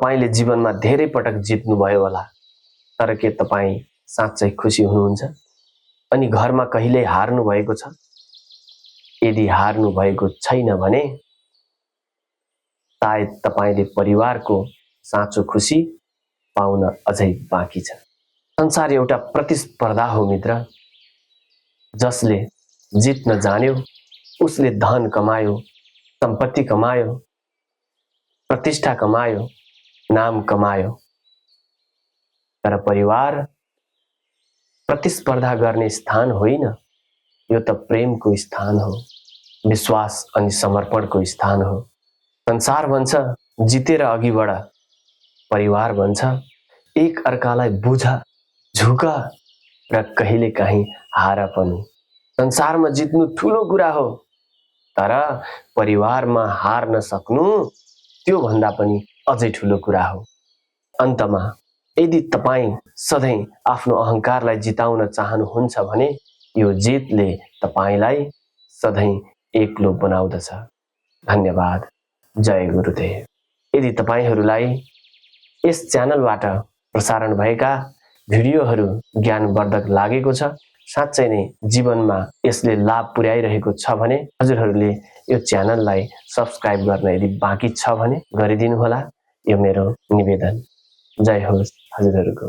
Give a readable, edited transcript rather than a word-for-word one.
तपाईले जीवनमा धेरै पटक जित्नु भयो होला, तर के तपाई साँच्चै खुसी हुनुहुन्छ? अनि घरमा कहिल्यै हार्नु भएको छ? यदि हार्नु भएको छैन भने सायद तपाईले परिवारको साँचो खुसी पाउन अझै बाँकी छ। संसार एउटा प्रतिस्पर्धा हो मित्र। जसले जित्न जान्यो उसले धन कमायो, सम्पत्ति कमायो, प्रतिष्ठा कमायो, नाम कमायो। तर परिवार प्रतिस्पर्धा गर्ने स्थान होइन, यो त प्रेमको स्थान हो, विश्वास अनि समर्पणको स्थान हो। संसार भन्छ जितेर अघि बढ, परिवार भन्छ एक अर्कालाई बुझ, झुक र कहिलेकाहीँ हार पनि। संसारमा जित्नु ठूलो कुरा हो, तर परिवारमा हार्न सक्नु त्यो भन्दा पनि अझै ठूलो कुरा हो। अन्तमा यदि तपाई सधैँ आफ्नो अहंकारलाई जिताउन चाहनुहुन्छ भने यो जितले तपाईलाई सधैँ एक्लो बनाउँदछ। धन्यवाद। जय गुरुदेव। यदि तपाईहरूलाई यस च्यानलबाट प्रसारण भएका भिडियोहरू ज्ञानवर्धक लागेको छ, साँच्चै नै जीवनमा यसले लाभ पुर्याइरहेको छ भने हजुरहरूले यो च्यानललाई सब्स्क्राइब गर्न यदि बाँकी छ भने गरिदिनु होला। यो मेरो निवेदन। जय होस् हजुरहरूको।